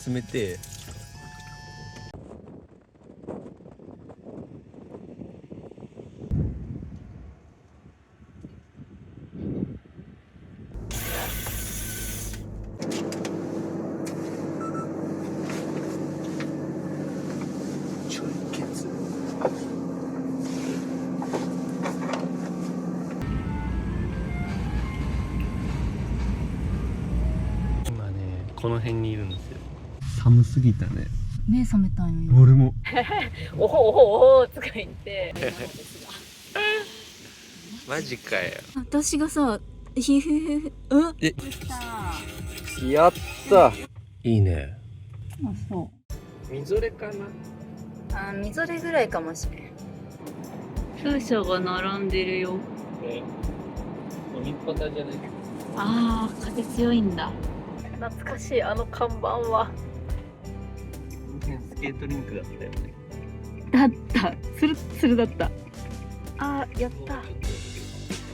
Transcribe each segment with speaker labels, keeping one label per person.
Speaker 1: 冷てえ。ちょいケツ。今ね、この辺にいるんですよ。寒すぎたね。
Speaker 2: 目覚めたんよ。
Speaker 1: 俺も。
Speaker 2: おほおほおほとか言って。
Speaker 1: マジかよ。
Speaker 2: 私がさ、ひふふふ、うん。
Speaker 1: やった。いいね。
Speaker 2: あ、そ
Speaker 1: みぞれかな。
Speaker 2: う。あ、みぞれぐらいかもしれん。風車が並んでるよ。
Speaker 1: 飲みっぱたじゃない。
Speaker 2: ああ、風強いんだ。懐かしい、あの看板は。
Speaker 1: スケートリンクだったよね。
Speaker 2: だった。つるつるだった。ああ、やった。
Speaker 1: こ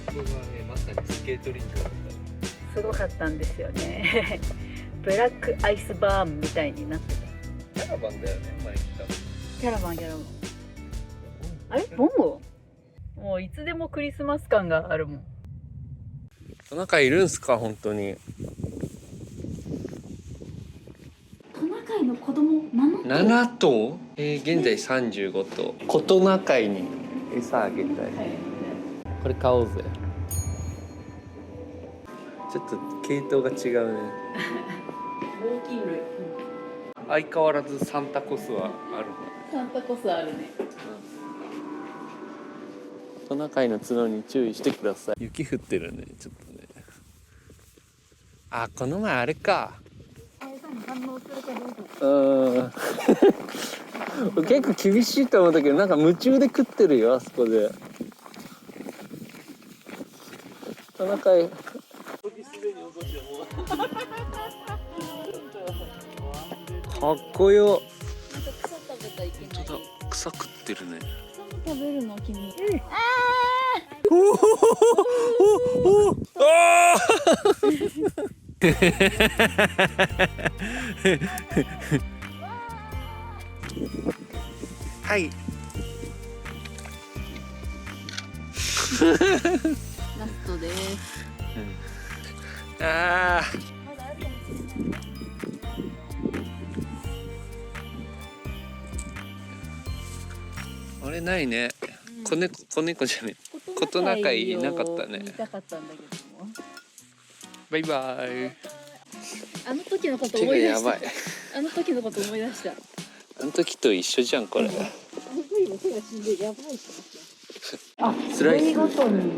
Speaker 1: こがね、まさにスケートリンクだった。
Speaker 2: すごかったんですよね。ブラックアイスバーンみたいになってた。
Speaker 1: キャラバンだよね、前来た。
Speaker 2: キャラバン、キャラバン。あれ、ボンゴ。もういつでもクリスマス感があるもん。
Speaker 1: トナカイいるんすか、本当に。
Speaker 2: トナカイの子供
Speaker 1: 7頭？現在35頭。小トナカイに餌あげたい。これ買おうぜ。ちょっと系統が違うね。
Speaker 2: 大きい類。
Speaker 1: 相変わらずサンタコスはある。
Speaker 2: サンタコスあるね。
Speaker 1: トナカイの角に注意してください。雪降ってるね、ちょっとね。あ、この前あれか。
Speaker 2: 反応するかどうか。
Speaker 1: 結構厳しいと思うんだけど、なんか夢中で食ってるよ、あそこで。トナカイ。かっこよ。
Speaker 2: なんか草食べたらいけない。
Speaker 1: 本当だ、草食ってるね。
Speaker 2: 草も食べるの君。
Speaker 1: おおおお、ああ。はい。
Speaker 2: ラストです。
Speaker 1: ああ。
Speaker 2: まだあるかもしれない。
Speaker 1: あれないね。子猫じゃねえ。小トナカイいなかったね。
Speaker 2: 見たかったんだけども。
Speaker 1: バイバイ。
Speaker 2: あの時のこと思い出した。
Speaker 1: 手がやばい。
Speaker 2: あの時のこと思い出した。
Speaker 1: あの時と一緒じゃんこれ。
Speaker 2: あの時も手が死んでやばいしました。あ、
Speaker 1: スライス。
Speaker 2: 部位ごとに。
Speaker 1: こ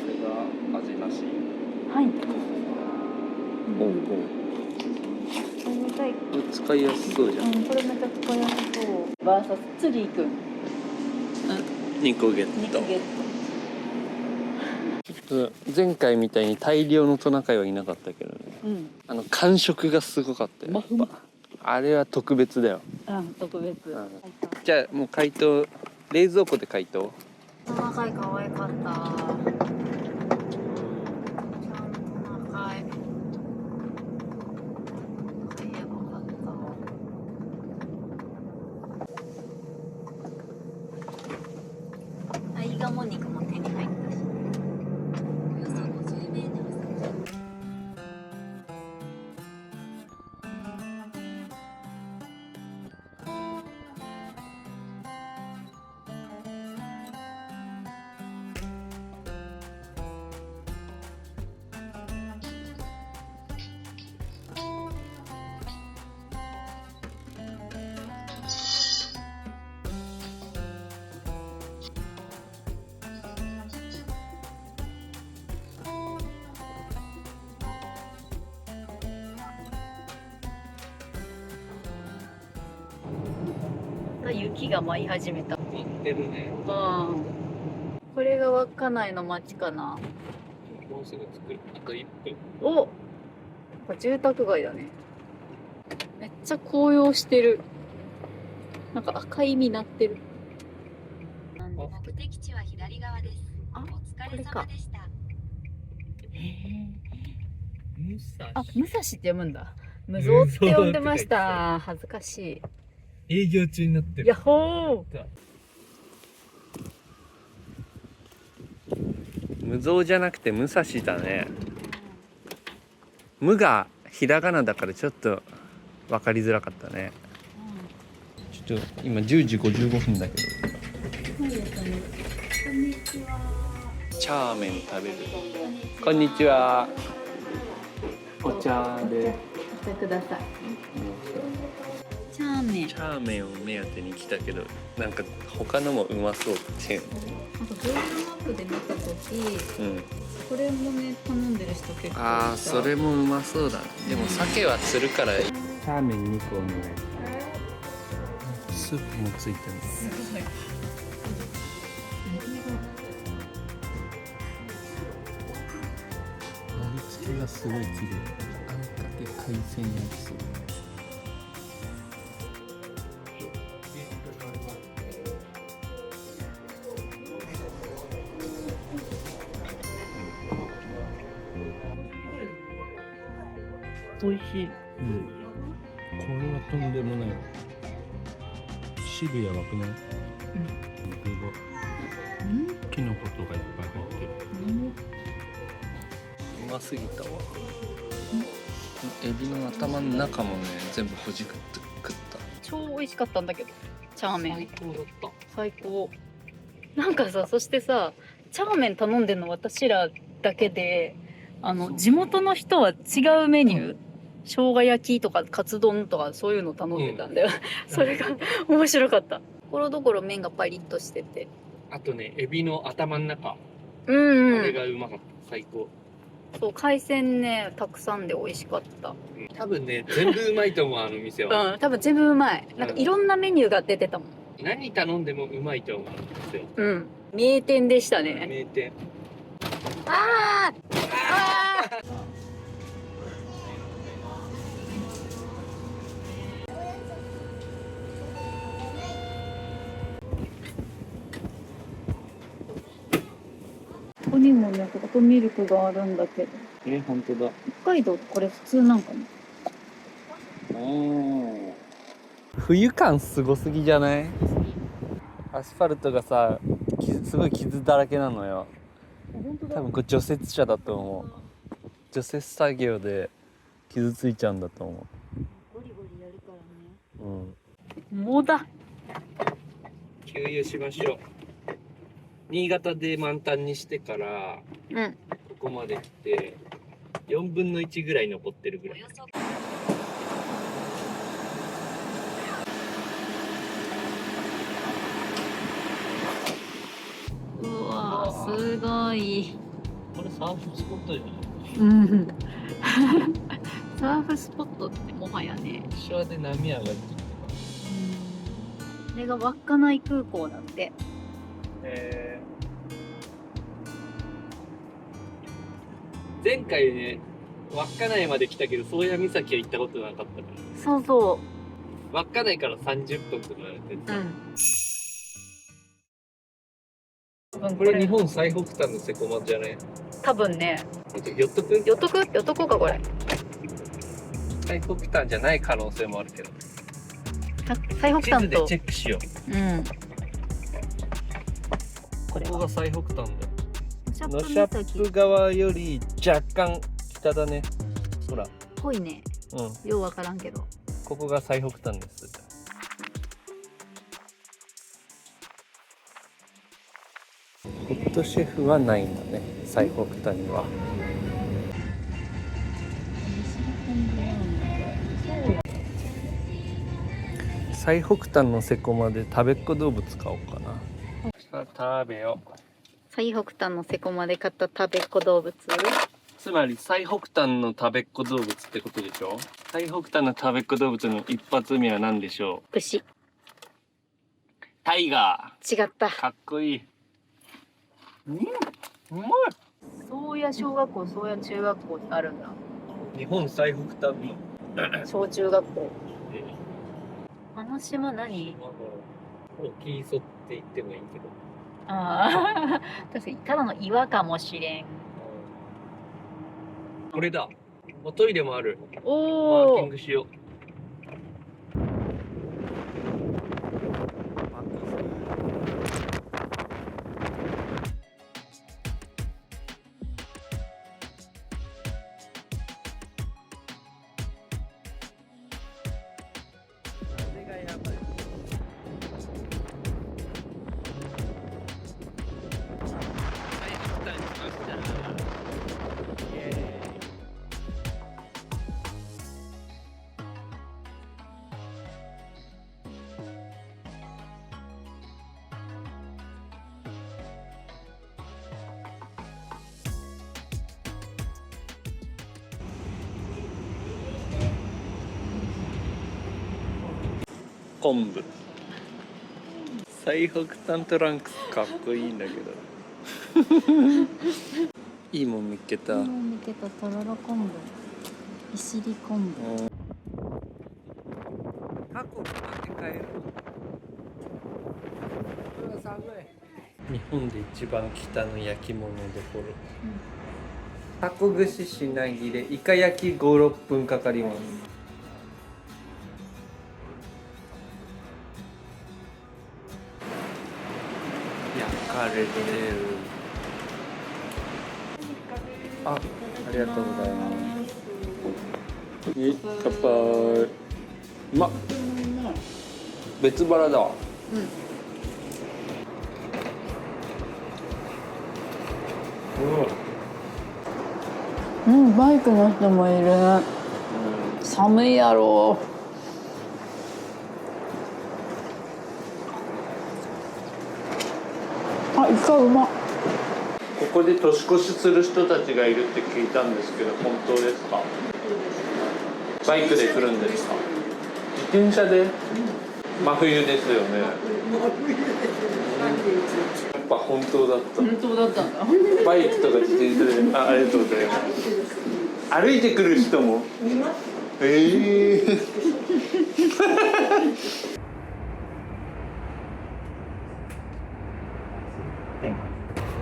Speaker 1: れが味なし。
Speaker 2: はい。
Speaker 1: ほうほ
Speaker 2: 重たい。
Speaker 1: う。使いやすそうじゃん。
Speaker 2: これめっちゃ使いやすそう。バーサスツリーくん。
Speaker 1: 2個ゲット。
Speaker 2: 肉ゲッ
Speaker 1: 前回みたいに大量のトナカイはいなかったけどね。
Speaker 2: ト。
Speaker 1: 感触がすごかったよ。やっぱあれは特別だよ。
Speaker 2: 特別。
Speaker 1: じゃあもう解凍、冷蔵庫で解凍。
Speaker 2: トナカイ可愛かった。ちゃんとトナカイ。可愛かった。アイガモ肉も手に入ったし。およそ50メートル先。雪が舞い始めた。
Speaker 1: 待ってるね。
Speaker 2: これが稚内の町かな。
Speaker 1: もうすぐ着く。あと1分。
Speaker 2: お、住宅街だね。めっちゃ紅葉してる。なんか赤い実なってる。
Speaker 3: 目的地は左側です。お疲れ様でした。
Speaker 2: あ、武蔵って読むんだ。無造って呼んでました。恥ずかし
Speaker 1: 営業中になって
Speaker 2: い。やっほー。
Speaker 1: 無造じゃなくて武蔵だね。無がひらがなだからちょっと分かりづらかったね。ちょっと今10時55分だけど。チャーメン食べる。こんにちは。お茶で。
Speaker 2: お茶ください。チャーメン。
Speaker 1: チャーメンを目当てに来たけど、なんか他のもうまそうっていう。
Speaker 2: なんかGoogleマップで見た時、
Speaker 1: うん。
Speaker 2: これもね頼んでる人結構いた。
Speaker 1: ああ、それもうまそうだね。でも鮭は釣るから。チャーメン2個お願い。スープもついてる。
Speaker 2: すごい。
Speaker 1: 盛り付けがすごい綺麗。あんかけ海鮮焼きそば。
Speaker 2: 美味しい。
Speaker 1: うん。これはとんでもない。汁やばくない？キノコとかいっぱい入ってる。うますぎたわ。エビの頭の中もね、全部ほじくって食った。
Speaker 2: 超美味しかったんだけど、チャーメン。
Speaker 1: 最高だった。
Speaker 2: 最高。なんかさ、そしてさ、チャーメン頼んでんの私らだけで、地元の人は違うメニュー、生姜焼きとかカツ丼とかそういうの頼んでたんだよ。それが面白かった。ところどころ麺がパリッとしてて。
Speaker 1: あとね、エビの頭の中、
Speaker 2: うん、
Speaker 1: あれがうまかった。最高。
Speaker 2: そう、海鮮ね、たくさんで美味しかった。
Speaker 1: 多分ね、全部うまいと思う、あの店は。
Speaker 2: うん、多分全部うまい。なんかいろんなメニューが出てたもん。
Speaker 1: 何頼んでもうまいと思うんですよ。
Speaker 2: うん、名店でしたね。
Speaker 1: 名店。
Speaker 2: あーあーここにもね、ホットミルクがあるんだけど。
Speaker 1: 本当だ。
Speaker 2: 北海道これ普通なんかな。
Speaker 1: 冬感すごすぎじゃない？アスファルトがさ、すごい傷だらけなのよ。
Speaker 2: 本当だ。
Speaker 1: 多分これ除雪車だと思う。除雪作業で傷ついちゃうんだと思
Speaker 2: ゴリゴリやるから
Speaker 1: う。
Speaker 2: ね。もうだ。
Speaker 1: 給油しましょう。新潟で満タンにしてから
Speaker 2: うん。
Speaker 1: ここまで来て4分の1ぐらい残ってるぐらい。
Speaker 2: うわー、すごい。
Speaker 1: これサーフスポットじゃない？
Speaker 2: うん。サーフスポットってもはやね。
Speaker 1: 一緒で波上がってきてます。
Speaker 2: これが稚内空港なんで。
Speaker 1: 前回ね、稚内まで来たけど宗谷岬は行ったことなかったから。
Speaker 2: そうそ
Speaker 1: 稚内から30分とかやって
Speaker 2: う。
Speaker 1: た。これ日本最北端のセコマじゃない？
Speaker 2: 多分ね。
Speaker 1: 寄っとく？
Speaker 2: 寄っとこうかこれ。
Speaker 1: 最北端じゃない可能性もあるけど。
Speaker 2: 最北端と。
Speaker 1: 地図でチェックしよう。
Speaker 2: うん。これ
Speaker 1: ここが最北端だよ。
Speaker 2: ノ
Speaker 1: ノシャップ川より若干北だね。ほら。
Speaker 2: ぽいね。
Speaker 1: うん。
Speaker 2: ようわからんけど。
Speaker 1: ここが最北端です。ホットシェフはないんだね、最北端には。最北端のセコマで食べっ子動物買おうかな。さあ食べよう。
Speaker 2: 最北端のセコマで買った食べっ子動物。
Speaker 1: つまり最北端の食べっ子動物ってことでしょ。最北端の食べっ子動物の一発目は何でしょう。
Speaker 2: 牛。
Speaker 1: タイガー。
Speaker 2: 違った。
Speaker 1: かっこいい。うまい。
Speaker 2: 宗谷小学校、宗谷中学校ってあるんだ。
Speaker 1: 日本最北端の
Speaker 2: 小中学校。あの島何？
Speaker 1: 大きい磯って言ってもいいけど。
Speaker 2: ああ、確かにただの岩かもしれん。
Speaker 1: これだ。おトイレもある。マー
Speaker 2: おお
Speaker 1: キングしよう。風がやばい。昆布。最北端トランクスかっこいいんだけど。いいもん見っけた。
Speaker 2: 見てたとろろ昆布、利尻昆布。
Speaker 1: タコ買って帰る。日本で一番北の焼き物どころ。タコ串品切れ、イカ焼き5、6分かかります。焼かれてる。ありがとうございます。乾杯。うまっ。別腹だわ。
Speaker 2: バイクの人もいる。寒いやろう。あ、イカうまっ。
Speaker 1: ここで年越しする人たちがいるって聞いたんですけど、本当ですか？バイクで来るんですか？自転車で？真冬ですよね。やっぱ本当だった。
Speaker 2: 本当だったんだ。
Speaker 1: バイクとか自転車で、ありがとうございます。歩いてくる人も。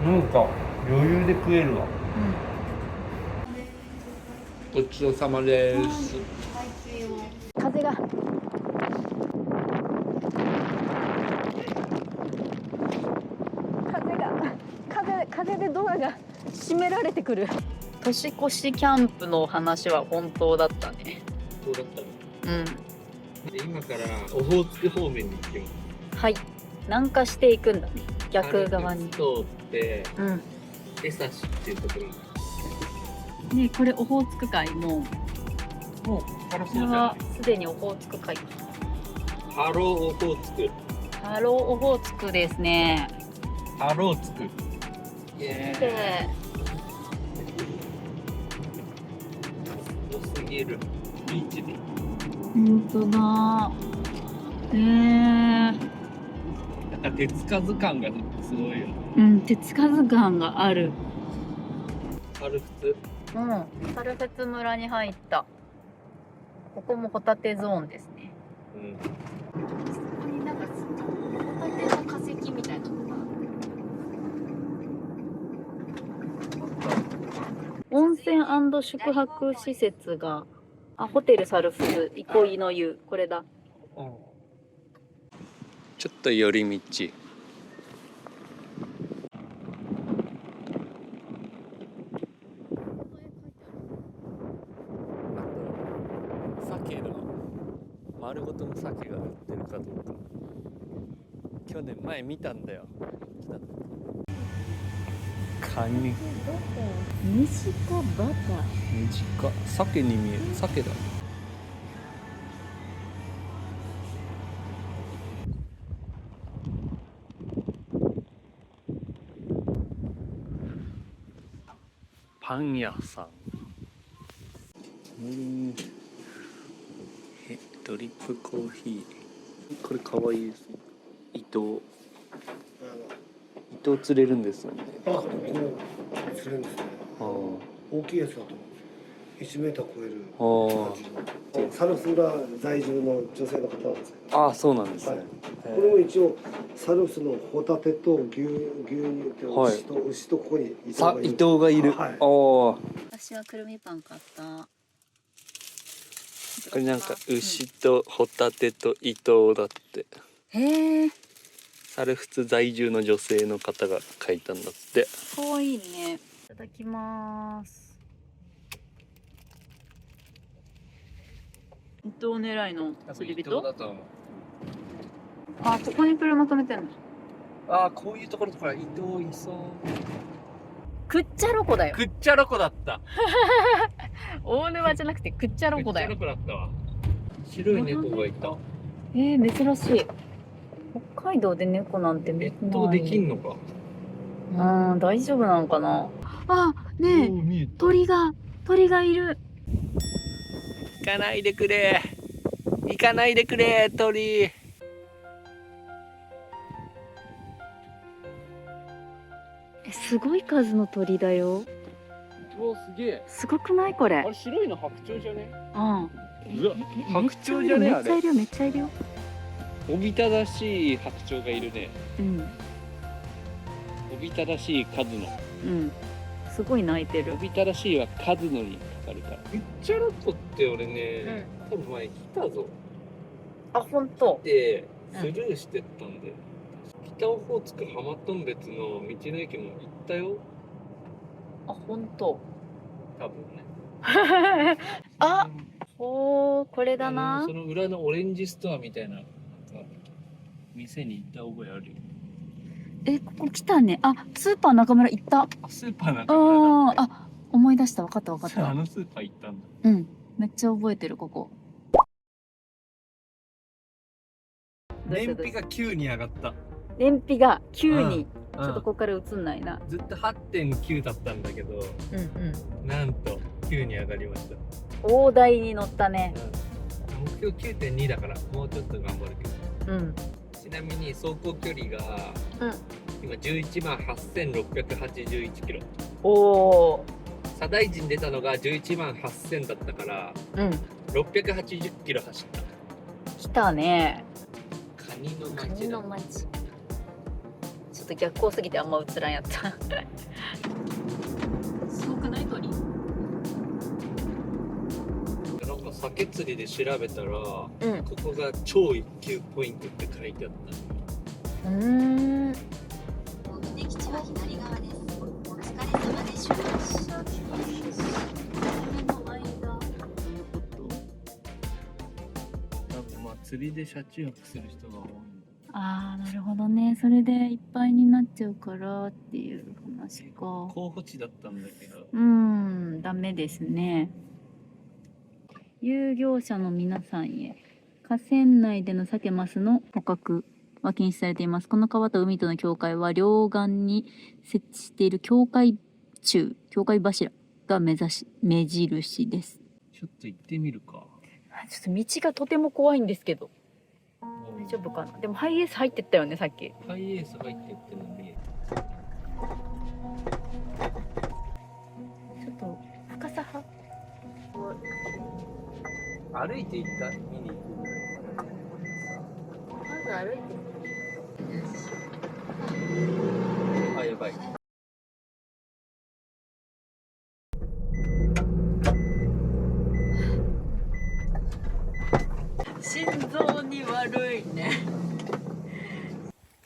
Speaker 1: なんか余裕で食えるわ。ごちそうさまです。
Speaker 2: 風が。風でドアが閉められてくる。年越しキャンプの話は本当だったね。
Speaker 1: そうだったの。
Speaker 2: うん。
Speaker 1: で今からオホーツク方面に行きます。
Speaker 2: はい。南下していくんだね。逆側に。
Speaker 1: 通って
Speaker 2: うん。
Speaker 1: 江差っていうところに。
Speaker 2: ね、これオホーツク海もう。
Speaker 1: もうからそうじゃな。
Speaker 2: これはいすでにオホーツク海。
Speaker 1: ハローオホーツク。
Speaker 2: ハローオホーツクですね。
Speaker 1: ハローツク。イエーイ。
Speaker 2: で、
Speaker 1: 良すぎる。ビーチで。
Speaker 2: 本当だ。
Speaker 1: なんか手つかず感がすごいよ。
Speaker 2: うん、手つかず感がある。
Speaker 1: サルフツ。
Speaker 2: うん、サルフェツ村に入った。ここもホタテゾーンですね。
Speaker 1: うん。
Speaker 3: ここになんかホタテの化石みたいなのが。
Speaker 2: 温泉&宿泊施設が、ホテルサルフス憩いの湯、これだ。
Speaker 1: ちょっと寄り道。鮭の丸ごとの鮭が売ってるかどうか。去年前見たんだよ。カニ。
Speaker 2: 西かバター。
Speaker 1: 短。鮭に見える。鮭だ。パン屋さん。ドリップコーヒー。これ可愛いですね。糸釣れるんですよね。
Speaker 4: あ、ここ釣れるんですね。大きいやつだと1メーター超える感じの。サルスが在住の女性の方なんですけど。
Speaker 1: あ、そうなんですね。
Speaker 4: はい、これも一応サルスのホタテと牛乳と牛と牛とここに
Speaker 1: 伊藤がいる。
Speaker 4: はい。
Speaker 1: お
Speaker 2: 私はくるみパン買った。
Speaker 5: これなんか牛とホタテと伊藤だって。
Speaker 2: へえ。
Speaker 5: 猿払在住の女性の方が書いたんだって。
Speaker 2: かわいいね。いただきます。伊藤狙いの釣り人。
Speaker 5: だと思う。
Speaker 2: あ、ここに車止めてんの。
Speaker 5: ああ、こういうところとか伊藤いそう。
Speaker 2: くっちゃろこだよ。
Speaker 5: くっちゃろこだった。
Speaker 2: 大沼じゃなくてくっちゃろこだよ。
Speaker 5: くっちゃろこだったわ。白い猫がいた。
Speaker 2: 珍しい。北海道で猫なんて
Speaker 5: 越冬できんのか。
Speaker 2: 大丈夫なのかな。あ、ねえ、鳥がいる。
Speaker 5: 行かないでくれ。行かないでくれ、鳥。
Speaker 2: すごい数の鳥だよ。
Speaker 5: うわ、すげえ。
Speaker 2: すごくないこれ。
Speaker 5: あれ白いの白鳥じゃね？
Speaker 2: うん。
Speaker 5: うわ、白鳥じゃねあれ。
Speaker 2: めっちゃいるよ、めっちゃいるよ。
Speaker 5: おびただしい白鳥がいるね。
Speaker 2: うん。
Speaker 5: おびただしい数の。
Speaker 2: うん。すごい鳴いてる
Speaker 5: お。びただしいは数のにかかるから。くっちゃろこって俺ね、多分前来たぞ。
Speaker 2: あ、本当。
Speaker 5: で、スルーしてったんで。北オホーツク浜頓別の道の駅も行ったよ。
Speaker 2: あ、本当。
Speaker 5: 多分ね。
Speaker 2: あ、これだな。
Speaker 5: その裏のオレンジストアみたいな、なんか店に行った覚えあるよ。
Speaker 2: ここ来たね。あ、スーパー中村行った。
Speaker 5: スーパーなんか
Speaker 2: あ、思い出した。分かった分かっ
Speaker 5: あ
Speaker 2: た。
Speaker 5: のスーパー行ったんだ。
Speaker 2: うん。めっちゃ覚えてる、ここ。
Speaker 5: 燃費が9に上がった。
Speaker 2: 燃費が9に。
Speaker 5: うん、
Speaker 2: ちょっとここから映んないな。
Speaker 5: ずっと 8.9 だったんだけど、なんと9に上がりました。
Speaker 2: 大台に乗ったね。
Speaker 5: 目標 9.2 だからもうちょっと頑張るけど。
Speaker 2: うん。
Speaker 5: ちなみに走行距離が、今11万8681キロ。
Speaker 2: おお。
Speaker 5: 左大臣出たのが11万8000だったから、680キロ走った。
Speaker 2: 来たね。
Speaker 5: カニの町だ。
Speaker 2: カニの町。ちょっと逆光すぎてあんま映らんやった。すごくない鳥？
Speaker 5: なんか鮭釣りで調べたら、ここが超一級ポイントって書いてあった。
Speaker 3: 目的地は左側です。お疲れ様でしょう。
Speaker 5: まあ釣りで車中泊する人が多いんだ。
Speaker 2: ああ、なるほどね。それでいっぱいになっちゃうからっていう話か。
Speaker 5: 候補地だったんだけど。
Speaker 2: ダメですね。遊業者の皆さんへ。河川内でのサケマスの捕獲は禁止されています。この川と海との境界は両岸に設置している境界柱が目印です。
Speaker 5: ちょっと行ってみるか。
Speaker 2: ちょっと道がとても怖いんですけど。大丈夫かな。でもハイエース入ってったよね、さっき。
Speaker 5: ハイエース入ってってのに。
Speaker 2: ちょっと深さ派。
Speaker 5: 歩いて行った見に行くぐらい。
Speaker 2: まず歩いて。
Speaker 5: あ、やばい。
Speaker 2: 心臓に悪いね。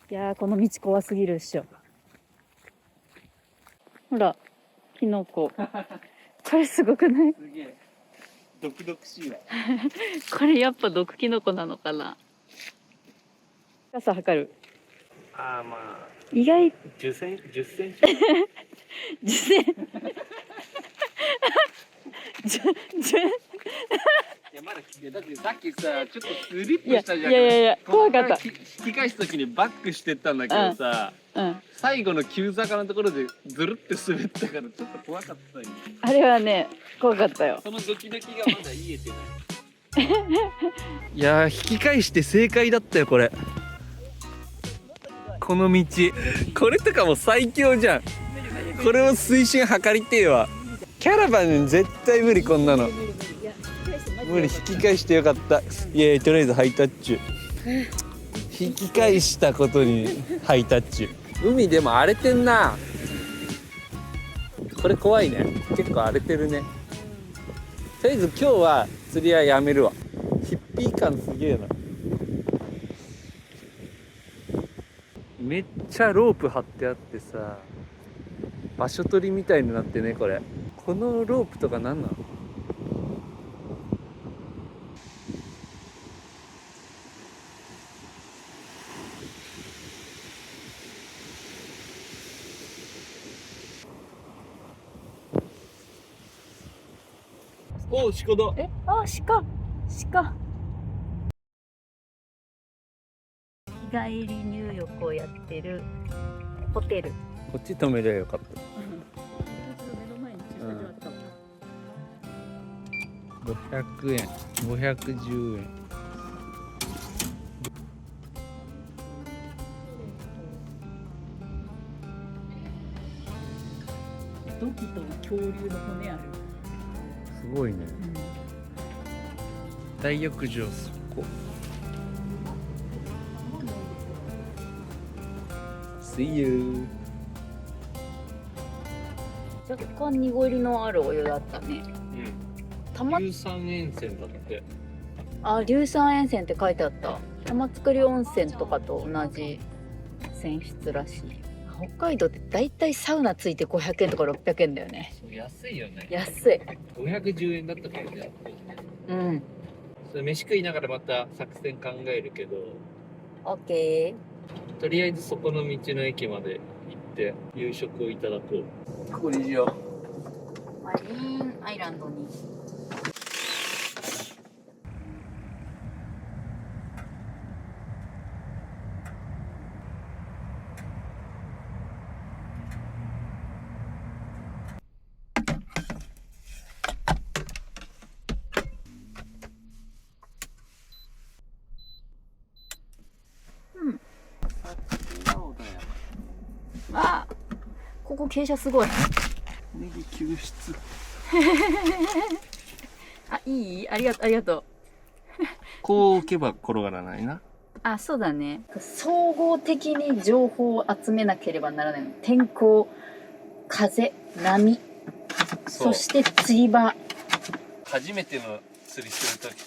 Speaker 2: いやー、この道怖すぎるっしょ。ほら、キノコ。これすごくない？
Speaker 5: すげえ。毒々しいわ。
Speaker 2: これやっぱ毒キノコなのかな。深さ測る。
Speaker 5: ああ、まあ。
Speaker 2: 意外。
Speaker 5: 10センチ。10センチ。
Speaker 2: 10センチ。
Speaker 5: いやまだだってさっきさちょっとスリップしたじゃん。
Speaker 2: いや怖かった。
Speaker 5: 引き返す時にバックしてったんだけどさ、最後の急坂のところでずるって滑ったからちょっと怖かったよ。
Speaker 2: あれはね怖かったよ。
Speaker 5: そのドキドキがまだ癒えてない。いやー引き返して正解だったよこれ。この道これとかも最強じゃん。これを推進測りてえわ。キャラバン絶対無理こんなの。無理。引き返してよかった。いやとりあえずハイタッチ。引き返したことにハイタッチ。海でも荒れてんな。これ怖いね。結構荒れてるね。とりあえず今日は釣りはやめるわ。ヒッピー感すげえな。めっちゃロープ張ってあってさ、場所取りみたいになってね。これこのロープとか何なの？おお、鹿だ。
Speaker 2: え、あ、鹿。日帰り入浴をやってるホテル。
Speaker 5: こっち止めりゃよかった。500円、510円。
Speaker 2: 土器と恐竜の骨ある。
Speaker 5: すごいね。大浴場そこ。See you。
Speaker 2: 若干濁りのあるお湯だったね。たま、
Speaker 5: 硫酸塩泉だって。
Speaker 2: あ、硫酸塩泉って書いてあった。玉造温泉とかと同じ泉質らしい。北海道ってだいたいサウナついて500円とか600円だよね。
Speaker 5: 安いよね。
Speaker 2: 安い。
Speaker 5: 510円だったからね。
Speaker 2: うん。
Speaker 5: それ飯食いながらまた作戦考えるけど、
Speaker 2: オッケ
Speaker 5: とりあえずそこの道の駅まで行って夕食をいただこう。ここにしよ
Speaker 2: ー。マリーンアイランドに。あ、ここ傾斜すごい。
Speaker 5: ネギ救出。
Speaker 2: あ、いい、ありがとう。
Speaker 5: こう置けば転がらないな。
Speaker 2: あ、そうだね。総合的に情報を集めなければならないの。天候、風、波、そして釣り場。
Speaker 5: 初めての釣りするときって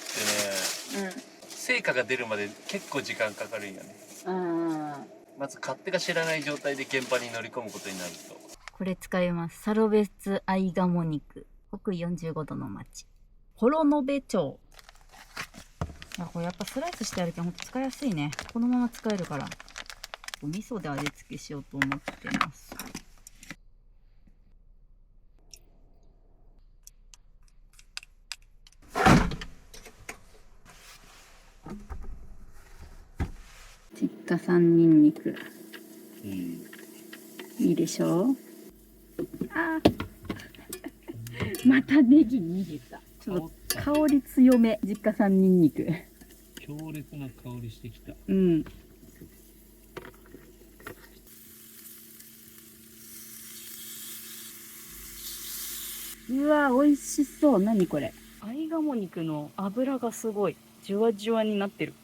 Speaker 5: ね、成果が出るまで結構時間かかるんよね。まず勝手が知らない状態で現場に乗り込むことになると。
Speaker 2: これ使います。サロベツアイガモ肉。北緯45度の町。幌延町。これやっぱスライスしてあるけどほんと使いやすいね。このまま使えるから。味噌で味付けしようと思ってます。実家産ニンニク。いいでしょう。あーまたネギ逃げた。ちょっと香り強め。実家産ニンニク。
Speaker 5: 強烈な香りしてきた。
Speaker 2: うん。うわ、美味しそう。何これ。アイガモ肉の脂がすごい。じゅわじゅわになってる。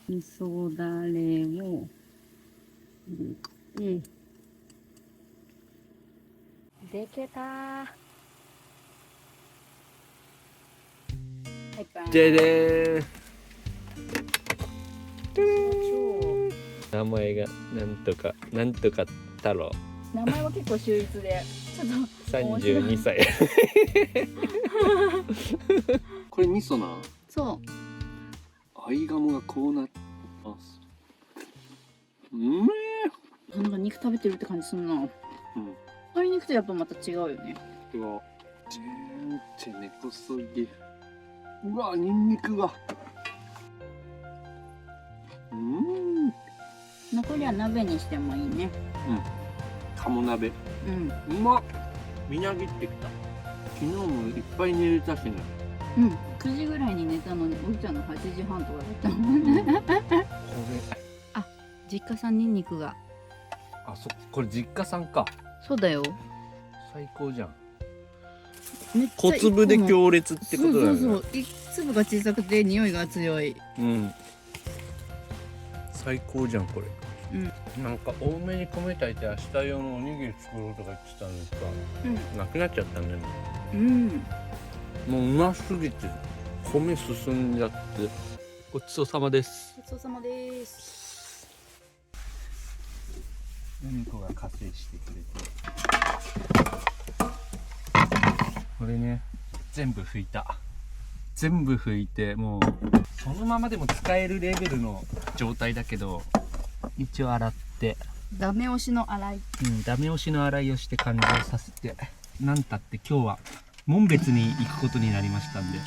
Speaker 2: 味噌だれを入れて。でけたー。
Speaker 5: ででー。名前がなんとか太郎。
Speaker 2: 名前は結構秀逸で、ちょっと
Speaker 5: 32歳。これ味噌な。
Speaker 2: そう。
Speaker 5: アイガモがこうなってます。うめえ。
Speaker 2: なんか肉食べてるって感じするな。鶏肉とやっぱまた違うよね。
Speaker 5: うわ、全然根こそぎ。うわ、ニンニクが。
Speaker 2: 残りは鍋にしてもいいね。
Speaker 5: 鴨鍋。うまっ。みなぎってきた。昨日もいっぱい寝れたしね。
Speaker 2: 9時ぐらいに寝たのに起きたの8時半とかだったもんね。あ、実家産ニンニクが。
Speaker 5: あ、これ実家産か。
Speaker 2: そうだよ。
Speaker 5: 最高じゃん。
Speaker 2: 小
Speaker 5: 小粒で強烈ってことだよね。
Speaker 2: そう。一粒が小さくて匂いが強い。
Speaker 5: 最高じゃんこれ。なんか多めに米炊いて明日用のおにぎり作ろうとか言ってたのにさ、なくなっちゃったね。もううますぎて米進んじゃって。ごちそうさまです。
Speaker 2: ごちそうさまです。
Speaker 5: 海子が加勢してくれて、これね全部拭いた。全部拭いて、もうそのままでも使えるレベルの状態だけど、一応洗って、
Speaker 2: ダメ押しの洗い。
Speaker 5: ダメ押しの洗いをして完了させて、なんたって今日は紋別に行くことになりましたんで、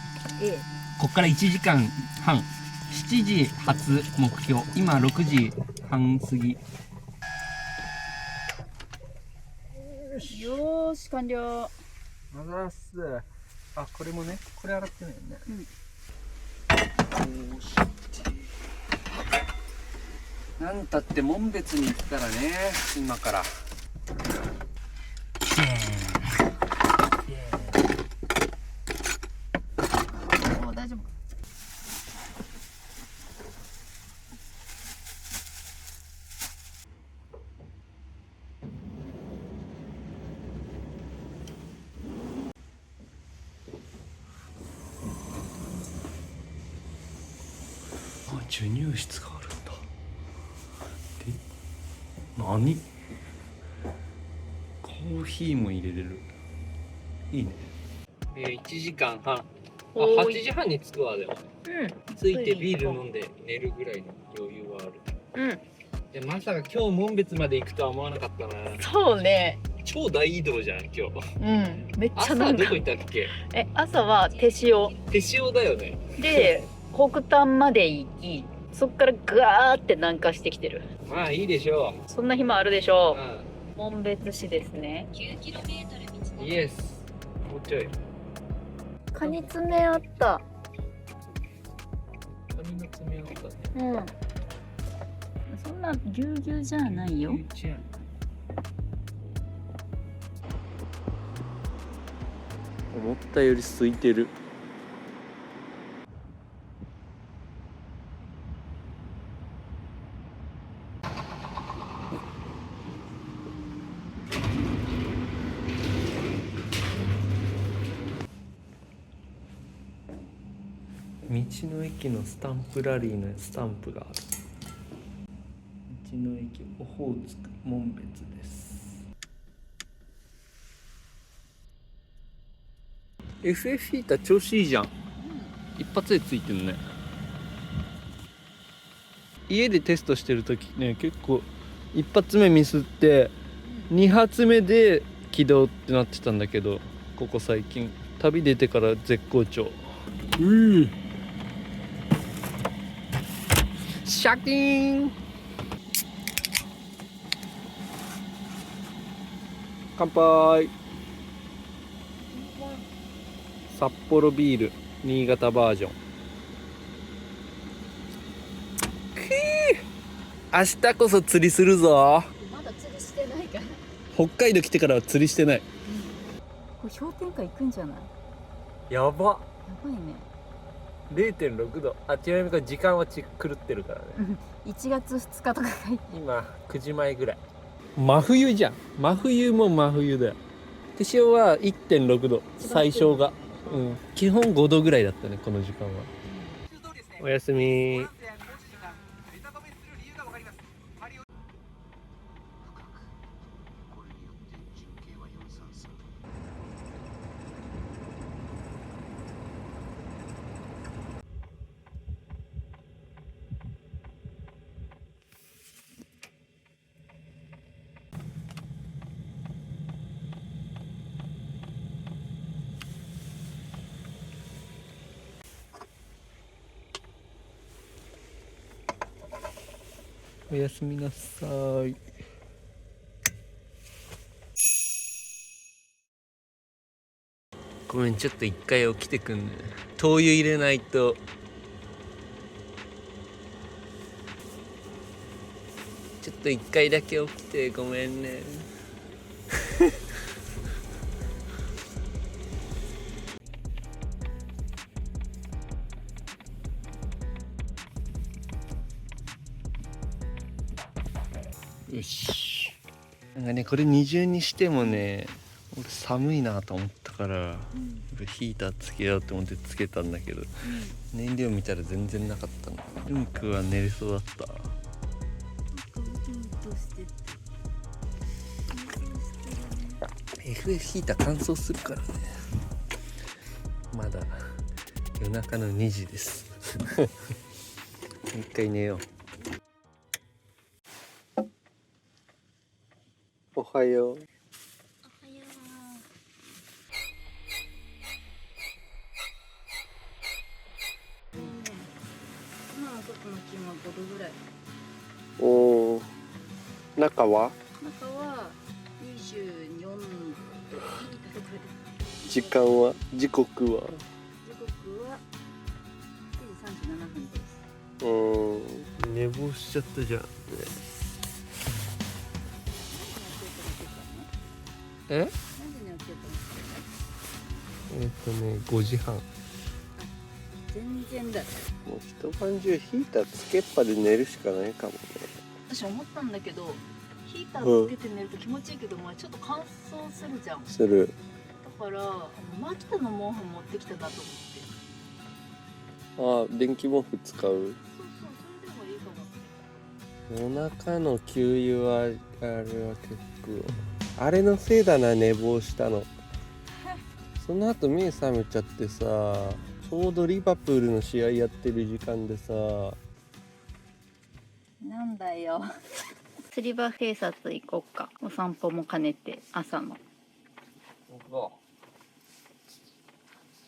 Speaker 5: こっから1時間半、7時発目標、今6時半過ぎ。
Speaker 2: よーし、完了。
Speaker 5: あざっす。あ、これもね、これ洗ってないよね。こうして、なんたって紋別に行くからね、今から。
Speaker 2: お、大丈夫。
Speaker 5: 授乳室があるんだ。で、何？コーヒーも入れれる。いいね。1時間半。あ、8時半に着くわでも。着いてビール飲んで寝るぐらいの余裕はある。で、まさか今日紋別まで行くとは思わなかったな。
Speaker 2: そうね。
Speaker 5: 超大移動じゃん今日。
Speaker 2: めっちゃ
Speaker 5: 朝
Speaker 2: なんか。
Speaker 5: どこ行ったっけ？
Speaker 2: 朝は手塩。
Speaker 5: 手塩だよね。
Speaker 2: で、北端まで行き、そっからガーって南下してきてる。
Speaker 5: まあいいでしょ
Speaker 2: そんな暇あるでしょ
Speaker 5: う。
Speaker 2: 紋別市ですね。
Speaker 3: 9km 道
Speaker 5: イエス。もうちょい。
Speaker 2: カニ爪あった。
Speaker 5: 髪の爪あったね。
Speaker 2: そんなぎゅうぎゅうじゃないよ。
Speaker 5: 思ったより空いてる。道の駅のスタンプラリーのスタンプがある。道の駅オホーツク紋別です。FF ヒーター調子いいじゃん。一発でついてるね。家でテストしてる時ね、結構一発目ミスって二発目で起動ってなってたんだけど、ここ最近旅出てから絶好調。シャキーン。乾杯。札幌ビール新潟バージョン。明日こそ釣りするぞ。
Speaker 2: まだ釣りしてないから。
Speaker 5: 北海道来てからは釣りしてない。
Speaker 2: これ氷点下行くんじゃない？
Speaker 5: やば。
Speaker 2: やばいね。
Speaker 5: 0.6 度。あ、ちなみにこれ時間は狂ってるからね。
Speaker 2: 1月2日とか書いて。
Speaker 5: 今9時前ぐらい。真冬じゃん。真冬も真冬だよ。手塩は 1.6 度最小が、基本5度ぐらいだったね、この時間は。おやすみ。おやすみなさい。ごめん、ちょっと一回起きてくんね。灯油入れないと。ちょっと一回だけ起きてごめんね。よし。なんかねこれ二重にしてもね俺寒いなと思ったから、ヒーターつけようと思ってつけたんだけど、燃料見たら全然なかったの。ルミ君は寝れそうだった。FF ヒーター乾燥するからね。まだ夜中の2時です一回寝よう。おはよう。
Speaker 2: 今の外の気温は5度ぐらい。
Speaker 5: おお。中は？
Speaker 2: 中は24度。
Speaker 5: 時間は？時刻は？
Speaker 2: 時刻は7時37分です。
Speaker 5: 寝坊しちゃったじゃん。え？
Speaker 2: 何時に起きようと思って
Speaker 5: ね5時半。
Speaker 2: 全然だ。
Speaker 5: もう一晩中ヒーターつけっぱで寝るしかないかもね。
Speaker 2: 私思ったんだけど、ヒーターつけて寝ると気持ちいいけど、まあちょっと乾燥するじゃん。
Speaker 5: する。
Speaker 2: だからマキタの毛布持ってきたなと思って。
Speaker 5: 電気毛布使う？
Speaker 2: そうそう、それでもいいかも。
Speaker 5: 夜中の給油はあれは結構あれのせいだな、寝坊したのその後目覚めちゃってさ、ちょうどリバプールの試合やってる時間でさ。
Speaker 2: なんだよ釣り場偵察行こっか。お散歩も兼ねて朝の。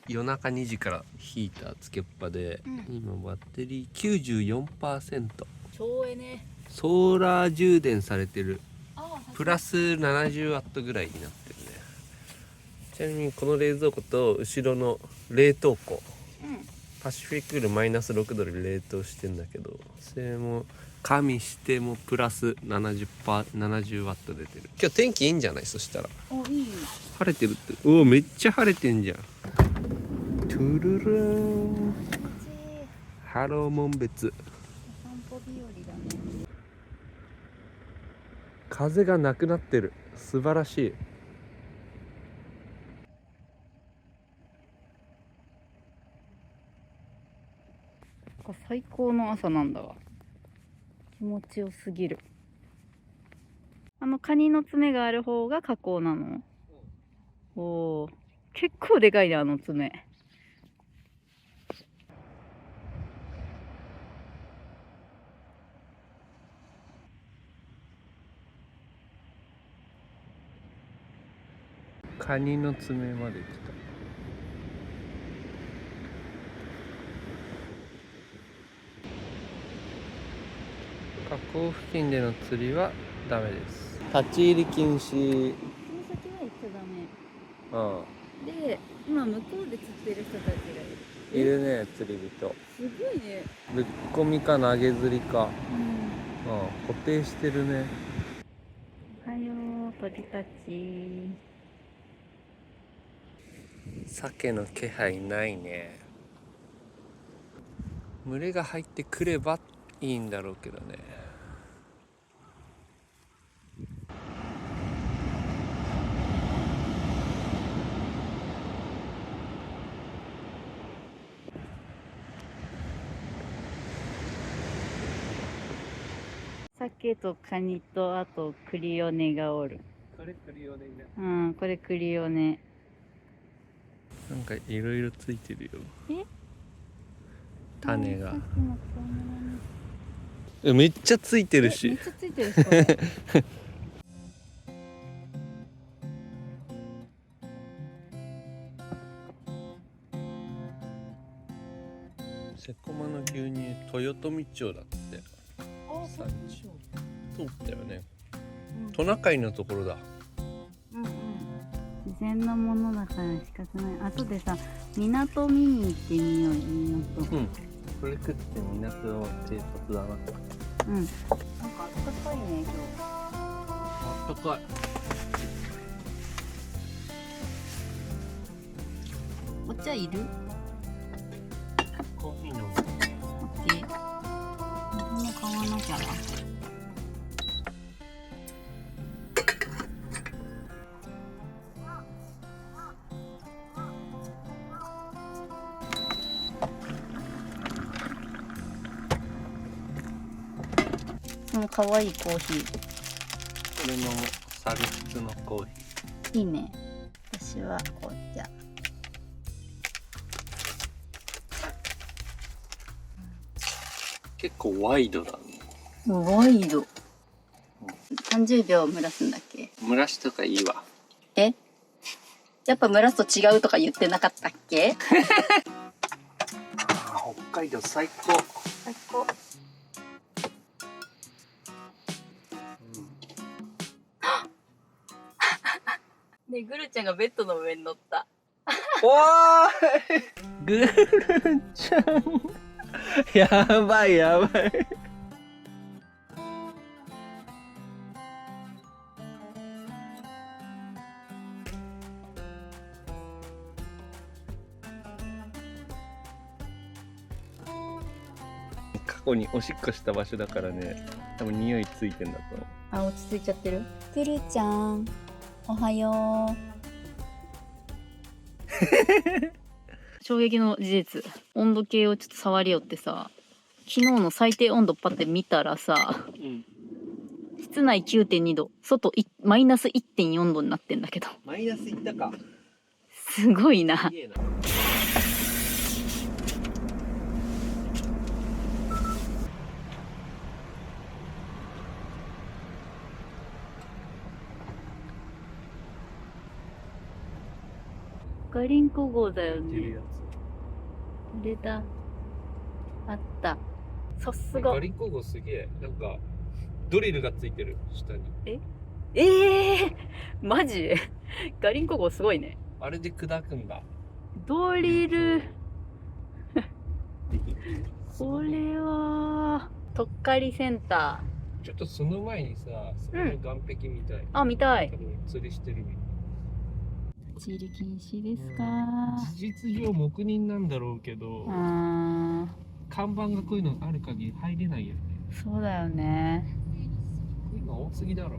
Speaker 5: 夜中2時からヒーターつけっぱで、今バッテリー 94%。
Speaker 2: 省エネ。
Speaker 5: ソーラー充電されてる。
Speaker 2: ああ、
Speaker 5: プラス70ワットぐらいになってるね。ちなみにこの冷蔵庫と後ろの冷凍庫、パシフィックールマイナス6度で冷凍してんだけど、それも加味してもプラス70ワット出てる。今日天気いいんじゃない？そしたら
Speaker 2: お、いい。
Speaker 5: 晴れてるって。おお、めっちゃ晴れてんじゃん。トゥルルーン。ハロー紋別。
Speaker 2: お散歩日和だね。
Speaker 5: 風がなくなってる。素晴らしい。
Speaker 2: 最高の朝なんだわ。気持ちよすぎる。カニの爪がある方が加工なの？おお、結構でかいね、あの爪。
Speaker 5: カニの爪まで来た。河口付近での釣りはダメです。立ち入り禁止。
Speaker 2: その先は行っちゃダメ。で、今向こうで釣ってる人たちがいる。
Speaker 5: いるね、釣り人。
Speaker 2: すごいね。
Speaker 5: ぶっこみか投げ釣りか。固定してるね。
Speaker 2: おはよう、鳥たち。
Speaker 5: 鮭の気配ないね。群れが入ってくればいいんだろうけどね。
Speaker 2: 鮭とカニとあとクリオネがおる。
Speaker 5: これクリオネね。
Speaker 2: うん、これクリオネ。
Speaker 5: なんかいろいろついてるよ。
Speaker 2: え？
Speaker 5: 種が。
Speaker 2: さっきのこんなに
Speaker 5: めっちゃついてる
Speaker 2: めっ
Speaker 5: し。
Speaker 2: ちゃついてるしこれ
Speaker 5: セコマの牛乳、豊富町だって。
Speaker 2: あ、
Speaker 5: 産地通ったよね。
Speaker 2: うん
Speaker 5: トナカイのところだ。
Speaker 2: うんうん。自然のものだから仕方ない。後でさ、港見に行ってみよう、港。
Speaker 5: うん。これ食って港の偵察だな。
Speaker 2: うん。なんかあったかいね、今日。
Speaker 5: あったかい。
Speaker 2: お茶いる？
Speaker 5: コーヒー飲む。
Speaker 2: オッケー。水も買わなきゃな。かわいいコーヒー。
Speaker 5: これのサル質のコーヒ
Speaker 2: いいね。私は紅茶。
Speaker 5: ー。結構ワイドだね。
Speaker 2: ワイド。30秒蒸らすんだっけ？
Speaker 5: 蒸らしとかいいわ。
Speaker 2: え？やっぱ蒸らすと違うとか言ってなかったっけ？
Speaker 5: 北海道最高。
Speaker 2: 最高。ねえ、グルちゃんがベッドの上に乗った。
Speaker 5: わーい、グルちゃん。やばいやばい。過去におしっこした場所だからね、多分匂いついてんだと思う。
Speaker 2: あ、落ち着いちゃってる。グルちゃん、おはよう。衝撃の事実、温度計をちょっと触りよってさ、昨日の最低温度パッて見たらさ、室内 9.2 度、外マイナス 1.4 度になってんだけど。
Speaker 5: マイナスいったか。
Speaker 2: すごいな。
Speaker 5: いいな。
Speaker 2: ガリンコ号だよね。これだ。あった。さすが。
Speaker 5: ガリンコ号すげえ。なんかドリルがついてる下に。
Speaker 2: マジ？ガリンコ号すごいね。
Speaker 5: あれで砕くんだ。
Speaker 2: ドリル。これはとっかりセンタ
Speaker 5: ちょっとその前にさ、その岸壁みたい。
Speaker 2: ー。あ、見たい。
Speaker 5: 多分釣りしてるみたい。
Speaker 2: 立ち入り禁止ですか？
Speaker 5: 事実上黙認なんだろうけど、看板がこういうのある限り入れないよね。
Speaker 2: そうだよね。
Speaker 5: こういうの多すぎだろ。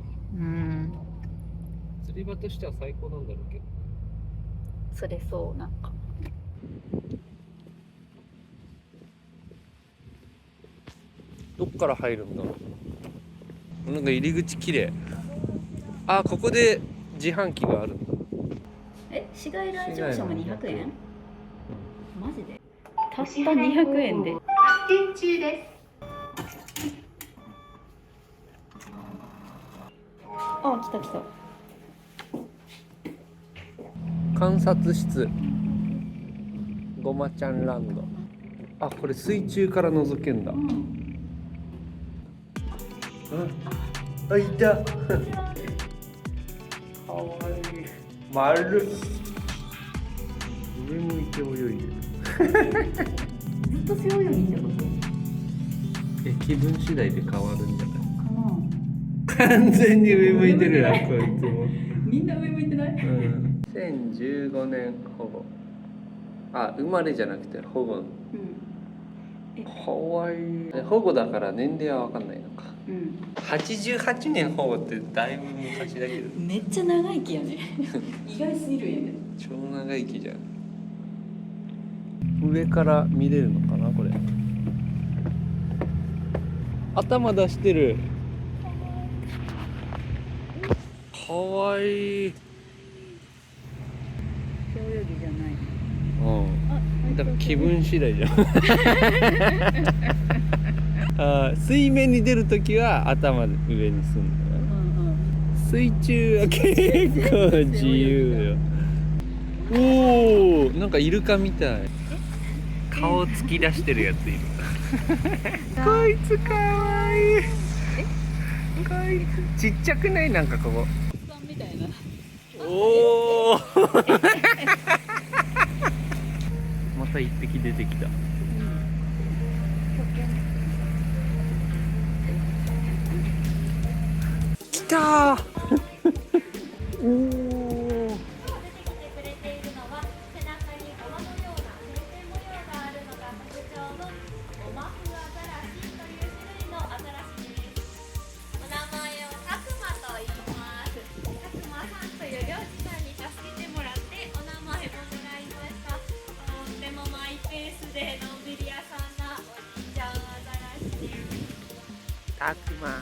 Speaker 5: 釣り場としては最高なんだろうけど。
Speaker 2: 釣れそう、なんか。
Speaker 5: どっから入るんだろう。なんか入り口綺麗。あ、ここで自販機があるんだ。
Speaker 2: 市街来場者も200円？マジで？たった200円で。
Speaker 3: 発展中です。
Speaker 2: あ、来た来た。
Speaker 5: 観察室。ごまちゃんランド。あ、これ水中から覗けんだ。あ、いた。かわいい。丸。上向いて泳いでる。
Speaker 2: ずっと背泳ぎってこと？
Speaker 5: 気分次第で変わるんじゃない？
Speaker 2: かな。
Speaker 5: 完全に上向いてるな、こいつも。
Speaker 2: みんな上向いてない？2015
Speaker 5: 年保護。あ、生まれじゃなくて保護。かわいい。保護だから年齢は分かんないのか。88年保護ってだいぶ昔だけど。
Speaker 2: めっちゃ長生きやね。意外すぎるやね。
Speaker 5: 超長生きじゃん。上から見れるのかな、これ。頭出してる。かわいい。
Speaker 2: 背泳ぎじゃない。
Speaker 5: だから気分次第じゃん。あ、水面に出るときは頭で上にすんだよ。水中は結構自由よ。おお、なんかイルカみたい。顔突き出してるやついる。こいつかわいい。こいつちっちゃくない？なんかここ。
Speaker 2: みたいな。
Speaker 5: おお。また一匹出てきた。来たー。おお。たくま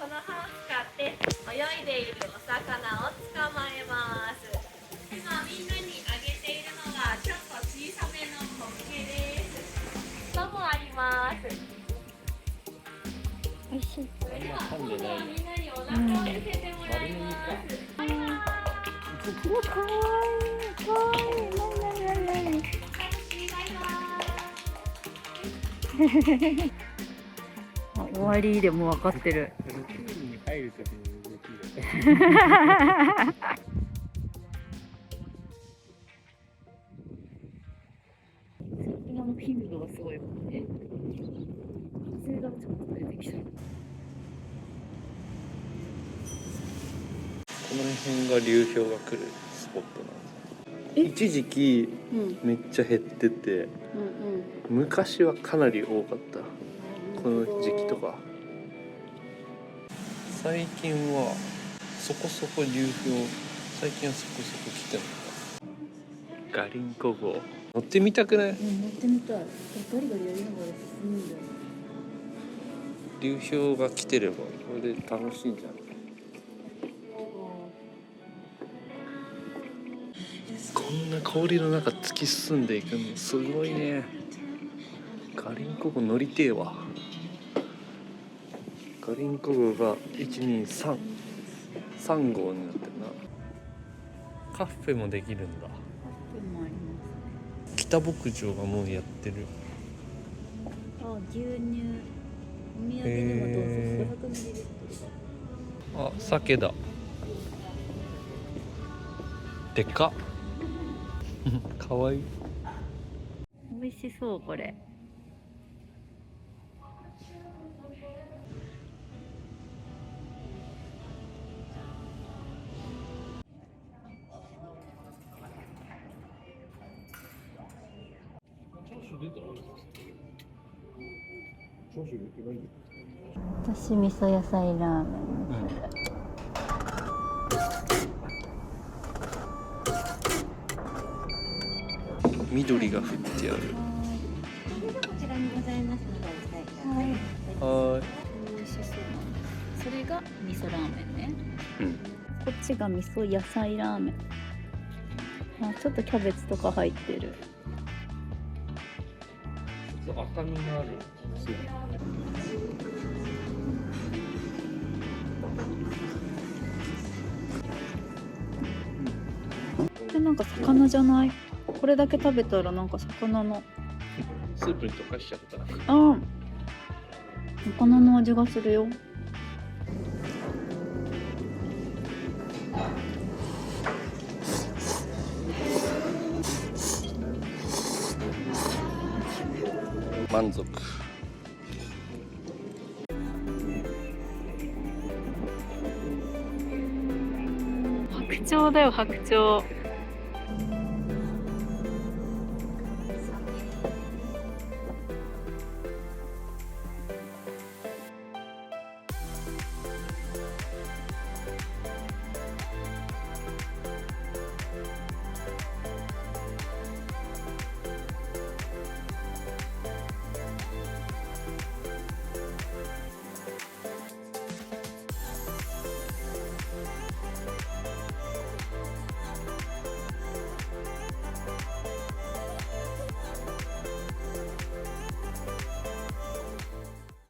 Speaker 6: この歯を使って泳いでいるお魚を捕まえます。今みんなにあげているのがちょっと小さめのホッケです。草もあります。
Speaker 2: 美味しい。
Speaker 6: では今度はみんなにお腹を見せてもらいます。バイバイ。
Speaker 2: うわ、かわいい。かわいい。なになになに。あ、終わりでもう分かってる。
Speaker 5: に入るときに動きが
Speaker 2: 魚の頻度がすごいもんね。風がちょっと出てきた。
Speaker 5: この辺が流氷が来るスポットなんです。一時期
Speaker 2: うん
Speaker 5: めっちゃ減ってて、
Speaker 2: うん
Speaker 5: 昔はかなり多かったこの時期とか。最近はそこそこ流氷、最近はそこそこ来てるのか。ガリンコ号乗ってみたくない？
Speaker 2: うん。乗ってみたい。ガリガリやりながら進むんだよ。
Speaker 5: 流氷が来てればこれで楽しいんじゃない？こんな氷の中突き進んでいくのすごいね。ガリンコ号乗りてえわ。ガリンコ号が123号になってるな。カフェもできるんだ。
Speaker 2: カフェもあります。
Speaker 5: 北牧場がもうやってる。
Speaker 2: あ、牛乳。お土産でもどうぞ。500ミリリットルだ。
Speaker 5: あ、鮭だ。でっか。かわいい。
Speaker 2: 美味しそうこれ。私味噌野菜ラーメン。
Speaker 5: 緑が振ってある。
Speaker 3: こちらにございますのでお伝えください。
Speaker 5: は
Speaker 2: 美味しそうなんです。それが味噌ラーメンね。
Speaker 5: うん。
Speaker 2: こっちが味噌野菜ラーメン。あ、ちょっとキャベツとか入ってる。
Speaker 5: 赤みがある。
Speaker 2: これなんか魚じゃない？これだけ食べたらなんか魚の。
Speaker 5: スープに溶かしちゃった。
Speaker 2: あ、魚の味がするよ。
Speaker 5: 満足。
Speaker 2: 白鳥だよ、白鳥。